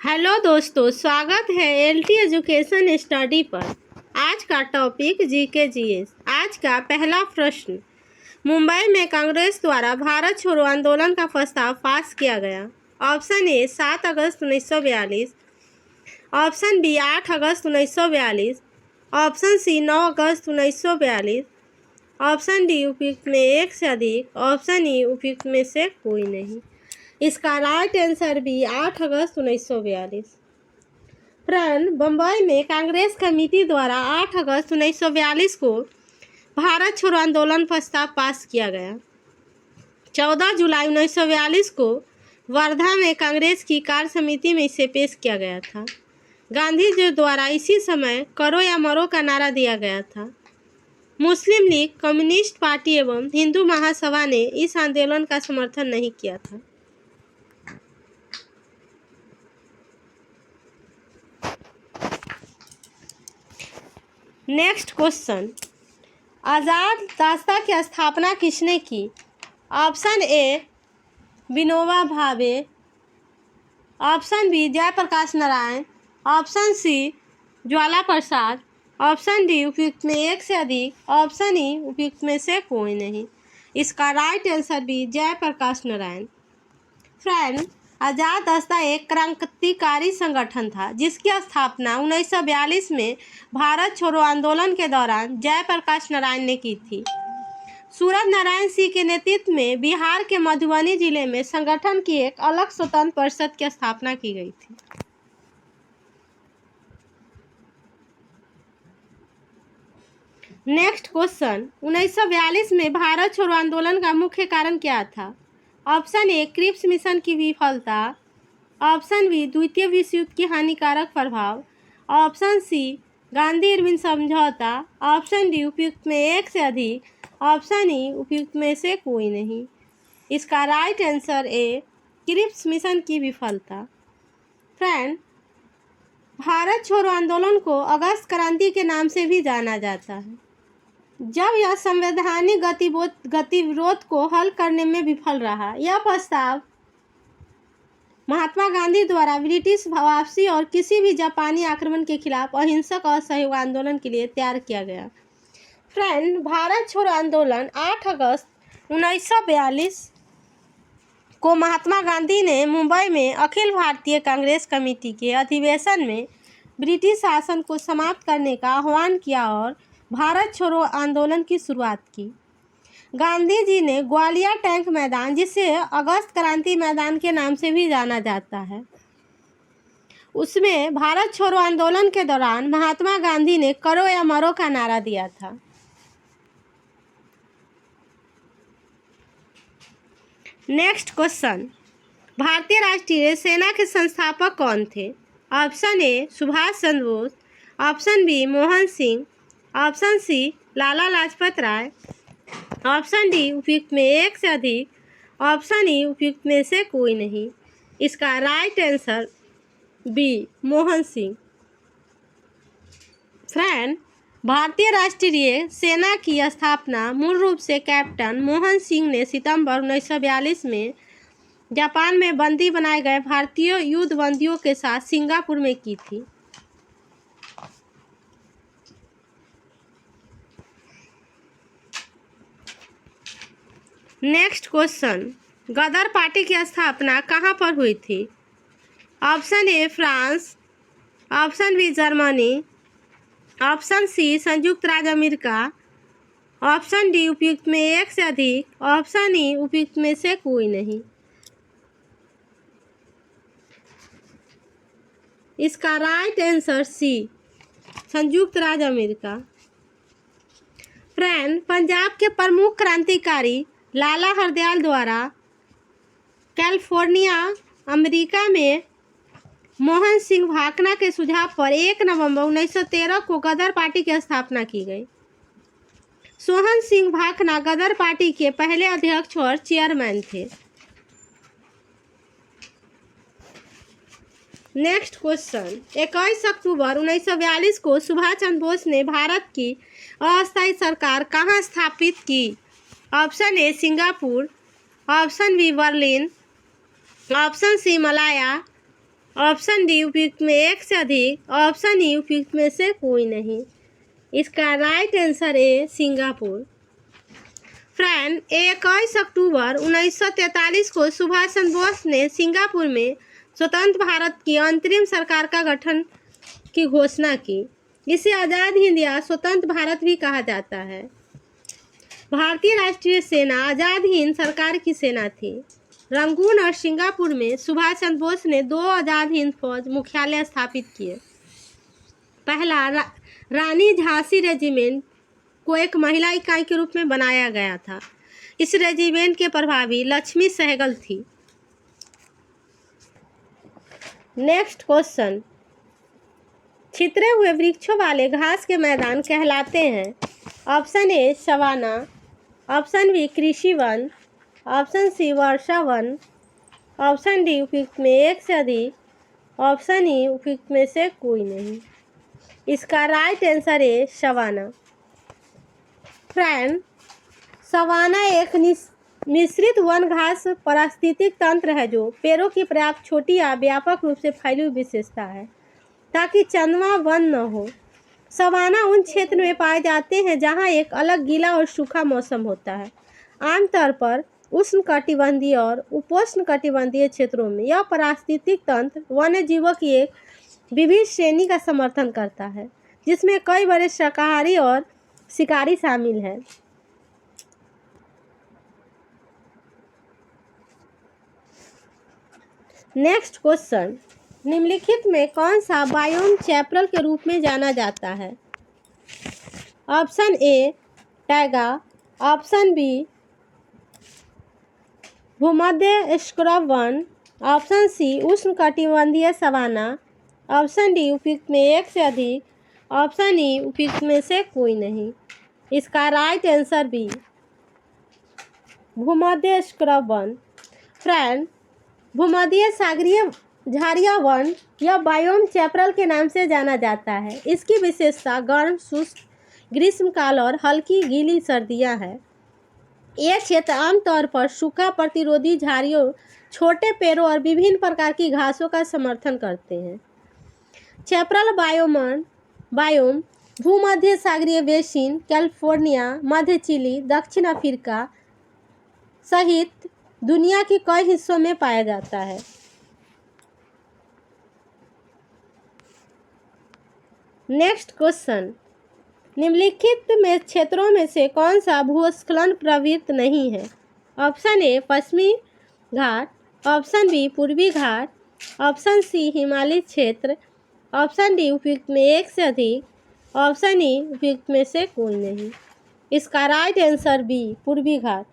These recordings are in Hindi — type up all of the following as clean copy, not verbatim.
हेलो दोस्तों, स्वागत है एलटी एजुकेशन स्टडी पर। आज का टॉपिक जीके जीएस। आज का पहला प्रश्न, मुंबई में कांग्रेस द्वारा भारत छोड़ो आंदोलन का प्रस्ताव पास किया गया। ऑप्शन ए 7 अगस्त 1942, ऑप्शन बी 8 अगस्त 1942, ऑप्शन सी 9 अगस्त 1942, ऑप्शन डी उपयुक्त में एक से अधिक, ऑप्शन ई उपयुक्त में से कोई नहीं। इसका राइट आंसर भी 8 अगस्त 1942। फ्रेंड, बम्बई में कांग्रेस कमेटी द्वारा 8 अगस्त 1942 को भारत छोड़ो आंदोलन प्रस्ताव पास किया गया। 14 जुलाई 1942 को वर्धा में कांग्रेस की कार्य समिति में इसे पेश किया गया था। गांधी जी द्वारा इसी समय करो या मरो का नारा दिया गया था। मुस्लिम लीग, कम्युनिस्ट पार्टी एवं हिंदू महासभा ने इस आंदोलन का समर्थन नहीं किया था। नेक्स्ट क्वेश्चन, आज़ाद रास्ता की स्थापना किसने की? Option A Vinoba Bhave, option B Jayaprakash Narayan, option C Jwala Prasad, option D उपयुक्त में एक से अधिक, ऑप्शन ई उपयुक्त में से कोई नहीं। इसका राइट आंसर भी जयप्रकाश नारायण। फ्रेंड, आज़ाद रास्ता एक क्रांतिकारी संगठन था जिसकी स्थापना 1942 में भारत छोड़ो आंदोलन के दौरान जयप्रकाश नारायण ने की थी। सूरज नारायण सिंह के नेतृत्व में बिहार के मधुबनी जिले में संगठन की एक अलग स्वतंत्र परिषद की स्थापना की गई थी। नेक्स्ट क्वेश्चन, 1942 में भारत छोड़ो आंदोलन का मुख्य कारण क्या था? ऑप्शन ए क्रिप्स मिशन की विफलता, ऑप्शन बी द्वितीय विश्व युद्ध की हानिकारक प्रभाव, ऑप्शन सी गांधी इरविन समझौता, ऑप्शन डी उपयुक्त में एक से अधिक, ऑप्शन ई उपयुक्त में से कोई नहीं। इसका right answer A Cripps mission की विफलता। फ्रेंड, भारत छोड़ो आंदोलन को अगस्त क्रांति के नाम से भी जाना जाता है जब यह संवैधानिक गतिविरोध को हल करने में विफल रहा। यह प्रस्ताव महात्मा गांधी द्वारा ब्रिटिश वापसी और किसी भी जापानी आक्रमण के खिलाफ अहिंसक और सहयोग आंदोलन के लिए तैयार किया गया। फ्रेंड, भारत छोड़ो आंदोलन 8 अगस्त 1942 को महात्मा गांधी ने मुंबई में अखिल भारतीय कांग्रेस कमेटी के अधिवेशन में ब्रिटिश शासन को समाप्त करने का आह्वान किया और भारत छोड़ो आंदोलन की शुरुआत की। गांधी जी ने ग्वालियर टैंक मैदान, जिसे अगस्त क्रांति मैदान के नाम से भी जाना जाता है, उसमें भारत छोड़ो आंदोलन के दौरान महात्मा गांधी ने करो या मरो का नारा दिया था। नेक्स्ट क्वेश्चन, भारतीय राष्ट्रीय सेना के संस्थापक कौन थे? Option A Subhash Chandra Bose, option B Mohan Singh, option C Lala Lajpat Rai, option D उपयुक्त में एक से अधिक, ऑप्शन ई उपयुक्त में से कोई नहीं। इसका right answer B Mohan Singh. Friend, भारतीय राष्ट्रीय सेना की स्थापना मूल रूप से कैप्टन मोहन सिंह ने सितंबर 1942 में जापान में बंदी बनाए गए भारतीय युद्ध बंदियों के साथ सिंगापुर में की थी। नेक्स्ट क्वेश्चन, गदर पार्टी की स्थापना कहाँ पर हुई थी? Option A France, option B Germany, option C संयुक्त राज्य अमेरिका, ऑप्शन डी उपयुक्त में एक से अधिक, ऑप्शन ई उपयुक्त में से कोई नहीं। इसका राइट आंसर सी संयुक्त राज्य अमेरिका। फ्रेंड, पंजाब के प्रमुख क्रांतिकारी लाला हरदयाल द्वारा कैलिफोर्निया, अमेरिका में मोहन सिंह भाकना के सुझाव पर 1 नवंबर 1913 को गदर पार्टी की स्थापना की गई। मोहन सिंह भाकना गदर पार्टी के पहले अध्यक्ष और चेयरमैन थे। नेक्स्ट क्वेश्चन, 21 अक्टूबर 1942 को सुभाष चंद्र बोस ने भारत की अस्थायी सरकार कहाँ स्थापित की? Option A Singapore, option B Berlin, option C Malaya, option D उपयुक्त में एक से अधिक, ऑप्शन ई उपयुक्त में से कोई नहीं। इसका राइट आंसर है सिंगापुर। फ्रेंड, 21 अक्टूबर 1943 को सुभाष चंद्र बोस ने सिंगापुर में स्वतंत्र भारत की अंतरिम सरकार का गठन की घोषणा की। इसे आज़ाद हिंद या स्वतंत्र भारत भी कहा जाता है। भारतीय राष्ट्रीय सेना आज़ाद हिंद सरकार की सेना थी। रंगून और सिंगापुर में सुभाष चंद्र बोस ने 2 आज़ाद हिंद फौज मुख्यालय स्थापित किए। पहला रानी झांसी रेजिमेंट को एक महिला इकाई के रूप में बनाया गया था। इस रेजिमेंट के प्रभावी लक्ष्मी सहगल थी। नेक्स्ट क्वेश्चन, छितरे हुए वृक्षों वाले घास के मैदान कहलाते हैं। Option A savanna, option B कृषि वन, ऑप्शन सी वर्षा वन, ऑप्शन डी उपयुक्त में एक से अधिक, ऑप्शन ई उपयुक्त में से कोई नहीं। इसका राइट आंसर है सवाना। फ्रेंड, सवाना एक मिश्रित वन घास पारिस्थितिक तंत्र है जो पेड़ों की पर्याप्त छोटी या व्यापक रूप से फैली हुई विशेषता है ताकि चंदवा वन न हो। सवाना उन क्षेत्र में पाए जाते हैं जहां एक अलग गीला और सूखा मौसम होता है। आमतौर पर उष्णकटिबंधीय और उपोष्णकटिबंधीय क्षेत्रों में यह पारिस्थितिक तंत्र वन्य जीवों की एक विविध श्रेणी का समर्थन करता है, जिसमें कई बड़े शाकाहारी और शिकारी शामिल हैं। नेक्स्ट क्वेश्चन, निम्नलिखित में कौन सा बायोम चैपरल के रूप में जाना जाता है? Option A taiga, option B भूमध्य स्क्रब वन, ऑप्शन सी उष्णकटिबंधीय सवाना, ऑप्शन डी उपयुक्त में एक से अधिक, ऑप्शन ई उपयुक्त में से कोई नहीं। इसका राइट आंसर बी भूमध्य स्क्रब वन। फ्रेंड, भूमध्य सागरीय झाड़िया वन या बायोम चैपरल के नाम से जाना जाता है। इसकी विशेषता गर्म, शुष्क ग्रीष्मकाल और हल्की गीली सर्दियां हैं। यह क्षेत्र आमतौर पर सूखा प्रतिरोधी झाड़ियों, छोटे पेड़ों और विभिन्न प्रकार की घासों का समर्थन करते हैं। चैपरल बायोम भूमध्य सागरीय बेसिन, कैलिफोर्निया, मध्य चिली, दक्षिण अफ्रीका सहित दुनिया के कई हिस्सों में पाया जाता है। नेक्स्ट क्वेश्चन, निम्नलिखित में क्षेत्रों में से कौन सा भूस्खलन प्रवृत्त नहीं है? ऑप्शन ए पश्चिमी घाट, ऑप्शन बी पूर्वी घाट, ऑप्शन सी हिमालय क्षेत्र, ऑप्शन डी उपयुक्त में एक से अधिक, ऑप्शन ई उपयुक्त में से कोई नहीं। इसका राइट आंसर बी पूर्वी घाट।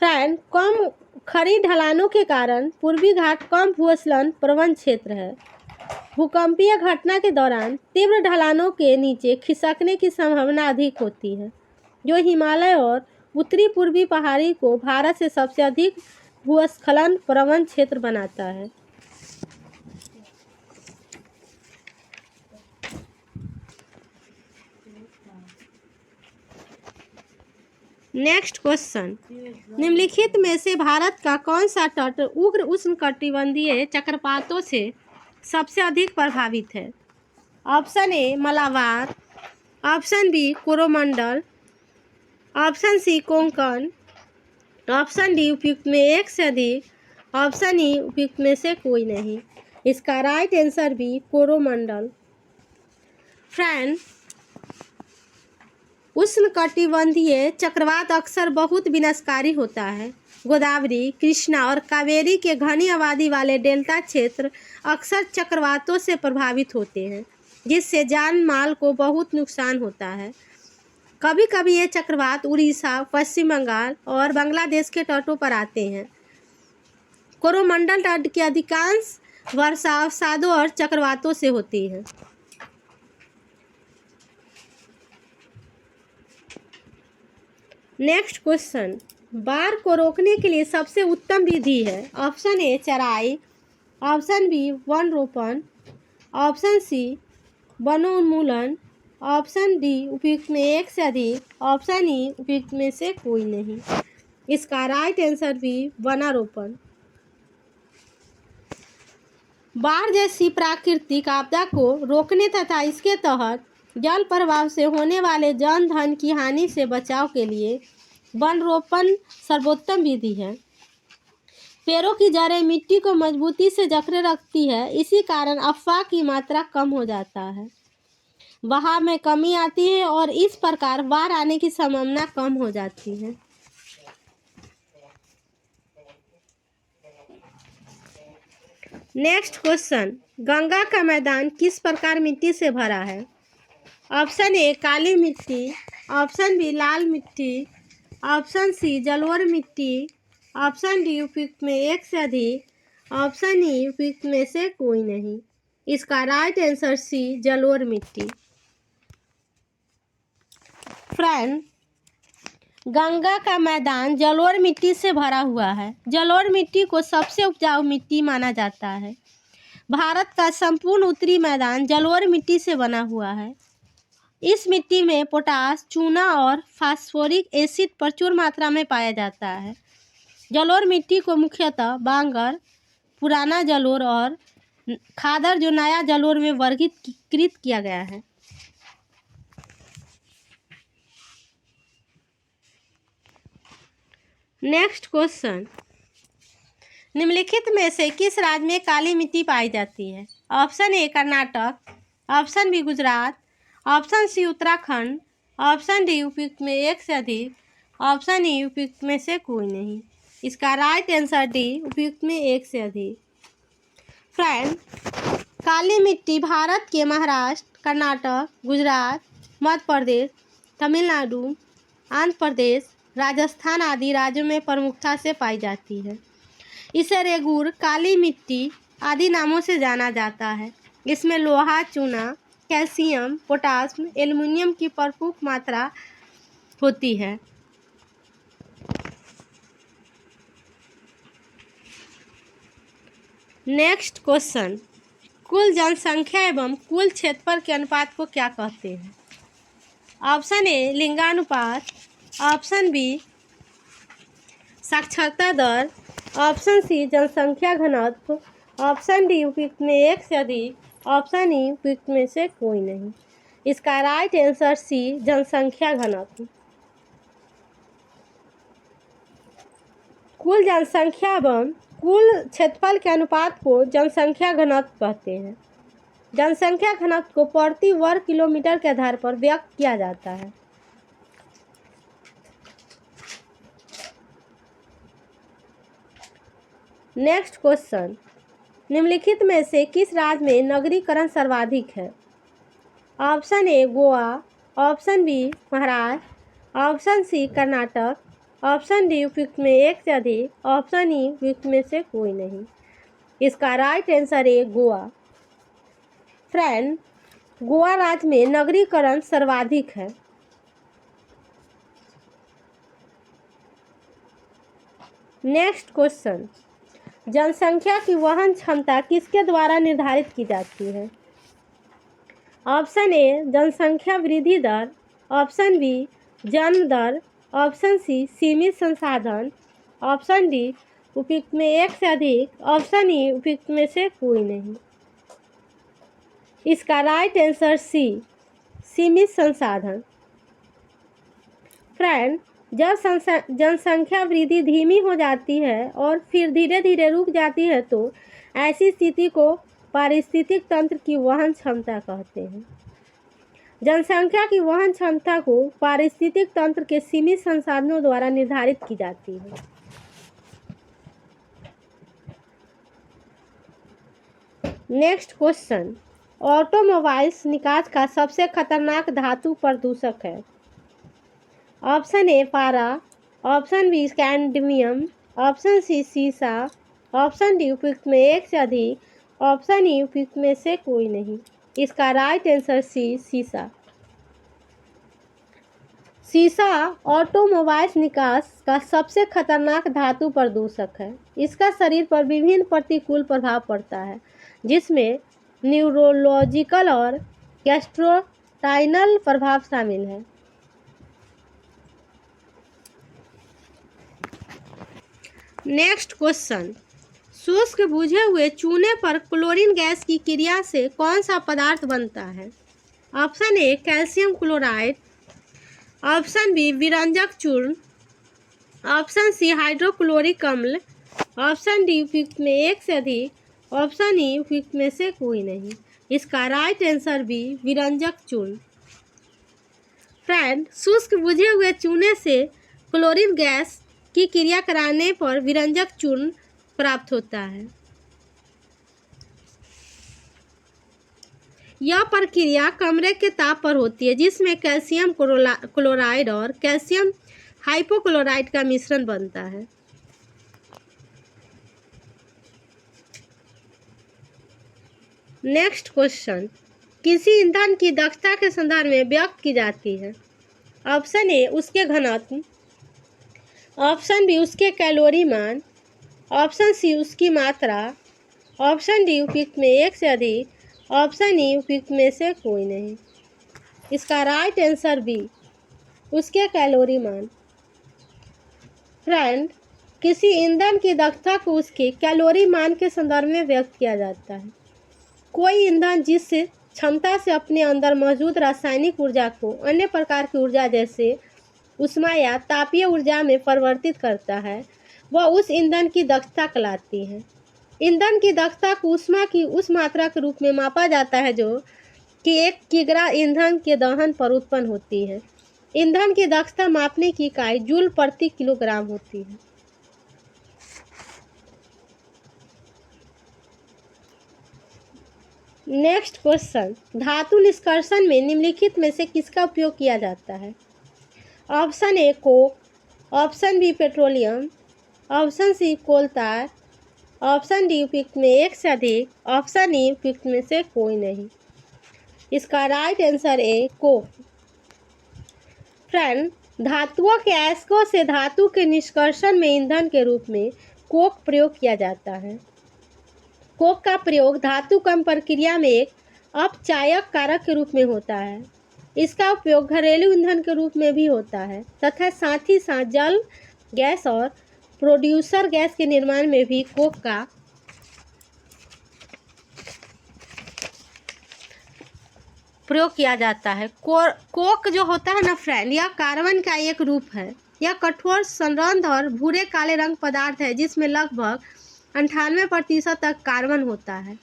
फ्रेंड, कम खड़ी ढलानों के कारण पूर्वी घाट कम भूस्खलन प्रवण क्षेत्र है। भूकंपीय घटना के दौरान तीव्र ढलानों के नीचे खिसकने की संभावना अधिक होती है, जो हिमालय और उत्तरी पूर्वी पहाड़ी को भारत से सबसे अधिक भूस्खलन प्रवण क्षेत्र बनाता है। नेक्स्ट क्वेश्चन, निम्नलिखित में से भारत का कौन सा तट उग्र उष्णकटिबंधीय चक्रवातों से सबसे अधिक प्रभावित है? Option A Malabar, option B Coromandel, option C Konkan, option D उपयुक्त में एक से अधिक, ऑप्शन ई उपयुक्त में से कोई नहीं। इसका right answer B Coromandel. Friend, उष्णकटिबंधीय चक्रवात अक्सर बहुत विनाशकारी होता है। गोदावरी, कृष्णा और कावेरी के घनी आबादी वाले डेल्टा क्षेत्र अक्सर चक्रवातों से प्रभावित होते हैं, जिससे जान माल को बहुत नुकसान होता है। कभी कभी ये चक्रवात उड़ीसा, पश्चिम बंगाल और बांग्लादेश के तटों पर आते हैं। कोरोमंडल तट की अधिकांश वर्षा अवसादों और चक्रवातों से होती है। नेक्स्ट क्वेश्चन, बाढ़ को रोकने के लिए सबसे उत्तम विधि है? ऑप्शन ए चराई, ऑप्शन बी वन रोपण, ऑप्शन सी वनोन्मूलन, ऑप्शन डी उपयुक्त में एक से अधिक, ऑप्शन ई उपयुक्त में से कोई नहीं। इसका राइट आंसर बी वनारोपण। बाढ़ जैसी प्राकृतिक आपदा को रोकने तथा इसके तहत जल प्रवाह से होने वाले जन धन की हानि से बचाव के लिए वन रोपण सर्वोत्तम विधि है। पेड़ों की जड़ें मिट्टी को मजबूती से जकड़े रखती है, इसी कारण अफवाह की मात्रा कम हो जाता है, बहाव में कमी आती है और इस प्रकार बाढ़ आने की संभावना कम हो जाती है। नेक्स्ट क्वेश्चन, गंगा का मैदान किस प्रकार मिट्टी से भरा है? ऑप्शन ए काली मिट्टी, ऑप्शन बी लाल मिट्टी, ऑप्शन सी जलोढ़ मिट्टी, ऑप्शन डी उपयुक्त में एक से अधिक, ऑप्शन ई उपयुक्त में से कोई नहीं। इसका राइट आंसर सी जलोढ़ मिट्टी। फ्रेंड, गंगा का मैदान जलोढ़ मिट्टी से भरा हुआ है। जलोढ़ मिट्टी को सबसे उपजाऊ मिट्टी माना जाता है। भारत का संपूर्ण उत्तरी मैदान जलोढ़ मिट्टी से बना हुआ है। इस मिट्टी में पोटास, चूना और फास्फोरिक एसिड प्रचुर मात्रा में पाया जाता है। जलोढ़ मिट्टी को मुख्यतः बांगर, पुराना जलोढ़ और खादर जो नया जलोढ़ में वर्गीकृत किया गया है। नेक्स्ट क्वेश्चन, निम्नलिखित में से किस राज्य में काली मिट्टी पाई जाती है? Option A Karnataka, option B Gujarat, option C Uttarakhand, option D उपयुक्त में एक से अधिक, ऑप्शन ई उपयुक्त में से कोई नहीं। इसका राइट आंसर डी उपयुक्त में एक से अधिक। फ्रेंड, काली मिट्टी भारत के महाराष्ट्र, कर्नाटक, गुजरात, मध्य प्रदेश, तमिलनाडु, आंध्र प्रदेश, राजस्थान आदि राज्यों में प्रमुखता से पाई जाती है। इसे रेगूर, काली मिट्टी आदि नामों से जाना जाता है। इसमें लोहा, चूना, कैल्शियम, पोटासियम, एल्युमिनियम की भरपूर मात्रा होती है। नेक्स्ट क्वेश्चन, कुल जनसंख्या एवं कुल क्षेत्रफल के अनुपात को क्या कहते हैं? ऑप्शन ए लिंगानुपात, ऑप्शन बी साक्षरता दर, ऑप्शन सी जनसंख्या घनत्व, ऑप्शन डी उपयुक्त में एक से अधिक, ऑप्शन ई उपयुक्त में से कोई नहीं। इसका राइट आंसर सी जनसंख्या घनत्व। कुल जनसंख्या एवं कुल क्षेत्रफल के अनुपात को जनसंख्या घनत्व कहते हैं। जनसंख्या घनत्व को प्रति वर्ग किलोमीटर के आधार पर व्यक्त किया जाता है। नेक्स्ट क्वेश्चन, निम्नलिखित में से किस राज्य में नगरीकरण सर्वाधिक है? Option A Goa, option B Maharashtra, option C Karnataka, option D उपयुक्त में एक से अधिक, ऑप्शन ई उपयुक्त में से कोई नहीं। इसका राइट आंसर है गोवा। फ्रेंड, गोवा राज्य में नगरीकरण सर्वाधिक है। नेक्स्ट क्वेश्चन, जनसंख्या की वहन क्षमता किसके द्वारा निर्धारित की जाती है? ऑप्शन ए जनसंख्या वृद्धि दर, ऑप्शन बी जन्म दर, ऑप्शन सी सीमित संसाधन, ऑप्शन डी उपयुक्त में एक से अधिक, ऑप्शन ई उपयुक्त में से कोई नहीं। इसका राइट आंसर सी सीमित संसाधन। फ्रेंड, जब जनसंख्या वृद्धि धीमी हो जाती है और फिर धीरे धीरे रुक जाती है तो ऐसी स्थिति को पारिस्थितिक तंत्र की वहन क्षमता कहते हैं। जनसंख्या की वहन क्षमता को पारिस्थितिक तंत्र के सीमित संसाधनों द्वारा निर्धारित की जाती है। नेक्स्ट क्वेश्चन, ऑटोमोबाइल्स निकास का सबसे खतरनाक धातु प्रदूषक है? ऑप्शन ए पारा, option B cadmium, option C सीसा, ऑप्शन डी उपयुक्त में एक से अधिक, ऑप्शन ई उपयुक्त में से कोई नहीं। इसका राइट आंसर सी सीसा। सीसा ऑटोमोबाइल्स निकास का सबसे खतरनाक धातु प्रदूषक है। इसका शरीर पर विभिन्न प्रतिकूल प्रभाव पड़ता है, जिसमें न्यूरोलॉजिकल और गैस्ट्रोइंटेस्टाइनल प्रभाव शामिल है। नेक्स्ट क्वेश्चन, शुष्क बुझे हुए चूने पर क्लोरीन गैस की क्रिया से कौन सा पदार्थ बनता है? Option A calcium chloride, option B विरंजक चूर्ण, ऑप्शन सी हाइड्रोक्लोरिक अम्ल, ऑप्शन डी उपयुक्त में एक से अधिक, ऑप्शन ई उपयुक्त में से कोई नहीं। इसका राइट आंसर बी विरंजक चूर्ण। फ्रेंड, शुष्क बुझे हुए चूने से क्लोरीन गैस की क्रिया कराने पर विरंजक चूर्ण प्राप्त होता है। यह प्रक्रिया कमरे के ताप पर होती है जिसमें कैल्शियम क्लोराइड और कैल्शियम हाइपोक्लोराइड का मिश्रण बनता है। नेक्स्ट क्वेश्चन, किसी ईंधन की दक्षता के संदर्भ में व्यक्त की जाती है? ऑप्शन ए उसके घनत्व, ऑप्शन बी उसके कैलोरी मान, ऑप्शन सी उसकी मात्रा, ऑप्शन डी उपयुक्त में एक से अधिक, ऑप्शन ई उपयुक्त में से कोई नहीं। इसका राइट आंसर बी उसके कैलोरी मान। फ्रेंड, किसी ईंधन की दक्षता को उसके कैलोरी मान के संदर्भ में व्यक्त किया जाता है। कोई ईंधन जिस क्षमता से अपने अंदर मौजूद रासायनिक ऊर्जा को अन्य प्रकार की ऊर्जा जैसे ऊष्मा या तापीय ऊर्जा में परिवर्तित करता है, वह उस ईंधन की दक्षता कहलाती है। ईंधन की दक्षता को ऊष्मा की उस मात्रा के रूप में मापा जाता है जो कि 1 किग्रा ईंधन के दहन पर उत्पन्न होती है। ईंधन की दक्षता मापने की इकाई जूल प्रति किलोग्राम होती है। नेक्स्ट क्वेश्चन, धातु निष्कर्षण में निम्नलिखित में से किसका उपयोग किया जाता है? Option A coke, option B petroleum, option C coal tar, option D उपयुक्त में एक से अधिक, ऑप्शन ई उपयुक्त में से कोई नहीं। इसका राइट आंसर ए कोक। फ्रेंड, धातुओं के अयस्कों से धातु के निष्कर्षण में ईंधन के रूप में कोक प्रयोग किया जाता है। कोक का प्रयोग धातु कम प्रक्रिया में एक अपचायक कारक के रूप में होता है। इसका उपयोग घरेलू ईंधन के रूप में भी होता है तथा साथ ही साथ जल गैस और प्रोड्यूसर गैस के निर्माण में भी कोक का प्रयोग किया जाता है। कोक जो होता है ना फ्रेंड, यह कार्बन का एक रूप है। यह कठोर संरंध्र और भूरे काले रंग पदार्थ है जिसमें लगभग 98% तक कार्बन होता है।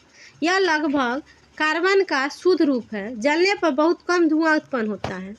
यह लगभग कार्बन का शुद्ध रूप है। जलने पर बहुत कम धुआं उत्पन्न होता है।